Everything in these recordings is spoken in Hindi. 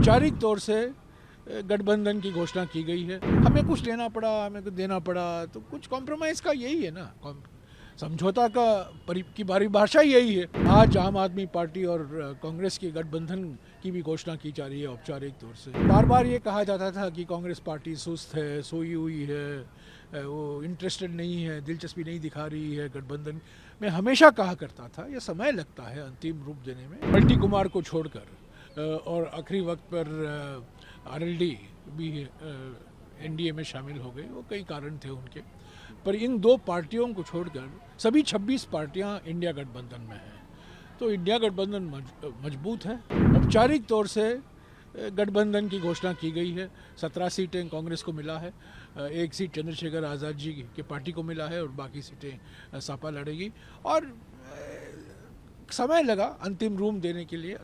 औपचारिक तौर से गठबंधन की घोषणा की गई है। हमें कुछ लेना पड़ा, हमें कुछ देना पड़ा, तो कुछ कॉम्प्रोमाइज़ का यही है ना, समझौता का की परिभाषा यही है। आज आम आदमी पार्टी और कांग्रेस के गठबंधन की भी घोषणा की जा रही है औपचारिक तौर से। बार बार ये कहा जाता था कि कांग्रेस पार्टी सुस्त है, सोई हुई है, वो इंटरेस्टेड नहीं है, दिलचस्पी नहीं दिखा रही है गठबंधन में। हमेशा कहा करता था ये समय लगता है अंतिम रूप देने में। पलटी कुमार को छोड़कर और आखिरी वक्त पर आरएलडी भी एनडीए में शामिल हो गई। वो कई कारण थे उनके, पर इन दो पार्टियों को छोड़कर सभी 26 पार्टियां इंडिया गठबंधन में हैं। तो इंडिया गठबंधन मजबूत है। औपचारिक तौर से गठबंधन की घोषणा की गई है। 17 सीटें कांग्रेस को मिला है, एक सीट चंद्रशेखर आज़ाद जी के पार्टी को मिला है और बाकी सीटें सपा लड़ेगी। और समय लगा अंतिम रूप देने के लिए।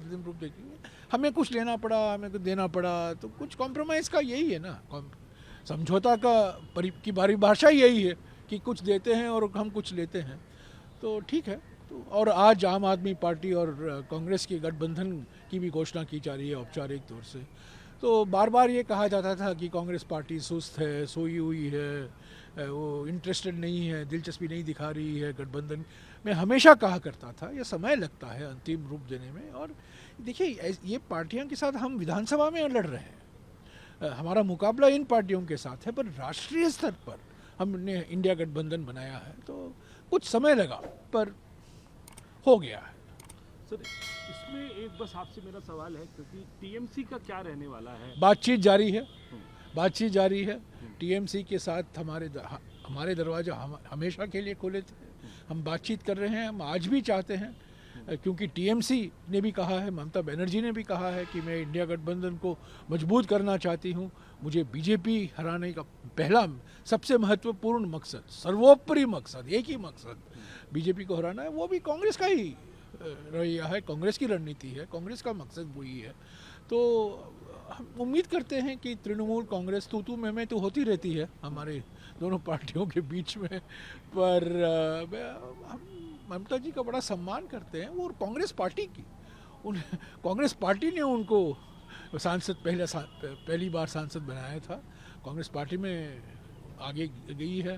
हमें कुछ लेना पड़ा, हमें कुछ देना पड़ा, तो कुछ कॉम्प्रोमाइज़ का यही है ना, समझौता का की परिभाषा यही है कि कुछ देते हैं और हम कुछ लेते हैं। तो ठीक है। तो और आज आम आदमी पार्टी और कांग्रेस के गठबंधन की भी घोषणा की जा रही है औपचारिक तौर से। तो बार बार ये कहा जाता था कि कांग्रेस पार्टी सुस्त है, सोई हुई है, वो इंटरेस्टेड नहीं है, दिलचस्पी नहीं दिखा रही है गठबंधन में। हमेशा कहा करता था ये समय लगता है अंतिम रूप देने में। और देखिए, ये पार्टियों के साथ हम विधानसभा में लड़ रहे हैं, हमारा मुकाबला इन पार्टियों के साथ है, पर राष्ट्रीय स्तर पर हमने इंडिया गठबंधन बनाया है। तो कुछ समय लगा, पर हो गया है। सर, इसमें एक बस आपसे मेरा सवाल है, क्योंकि टीएमसी का क्या रहने वाला है? बातचीत जारी है। टीएमसी के साथ हमारे दरवाजा हमेशा के लिए खुले थे। हम बातचीत कर रहे हैं। हम आज भी चाहते हैं, क्योंकि टीएमसी ने भी कहा है, ममता बनर्जी ने भी कहा है कि मैं इंडिया गठबंधन को मजबूत करना चाहती हूँ। मुझे बीजेपी हराने का पहला सबसे महत्वपूर्ण मकसद, सर्वोपरि मकसद, एक ही मकसद बीजेपी को हराना है। वो भी कांग्रेस का ही रवैया है, कांग्रेस की रणनीति है, कांग्रेस का मकसद वही है। तो हम उम्मीद करते हैं कि तृणमूल कांग्रेस तू मैं तो होती रहती है हमारे दोनों पार्टियों के बीच में, पर हम ममता जी का बड़ा सम्मान करते हैं। वो कांग्रेस पार्टी ने उनको पहली बार सांसद बनाया था। कांग्रेस पार्टी में आगे गई है।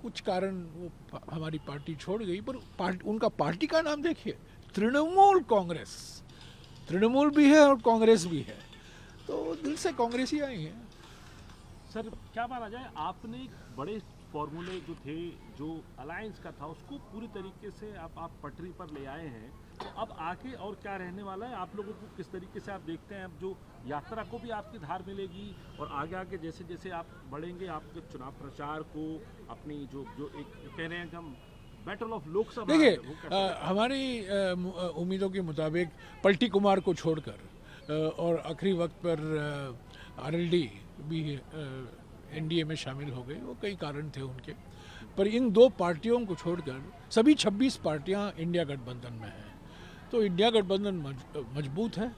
कुछ कारण वो हमारी पार्टी छोड़ गई, पर उनका पार्टी का नाम देखिए, तृणमूल कांग्रेस। तृणमूल भी है और कांग्रेस भी है, तो दिल से कांग्रेसी आई हैं। सर, क्या माना जाए, आपने एक बड़े फॉर्मूले जो थे, जो अलायंस का था, उसको पूरी तरीके से आप पटरी पर ले आए हैं। तो अब आगे और क्या रहने वाला है? आप लोगों को किस तरीके से आप देखते हैं? अब जो यात्रा को भी आपकी धार मिलेगी, और आगे जैसे जैसे आप बढ़ेंगे, आपके चुनाव प्रचार को, अपनी जो एक कह रहे हैं कि हम बैटल ऑफ लोकसभा, देखिए, हमारी उम्मीदों के मुताबिक पलटी कुमार को छोड़कर और आखिरी वक्त पर आरएलडी भी एनडीए में शामिल हो गई। वो कई कारण थे उनके, पर इन दो पार्टियों को छोड़कर सभी 26 पार्टियां इंडिया गठबंधन में हैं। तो इंडिया गठबंधन मजबूत है।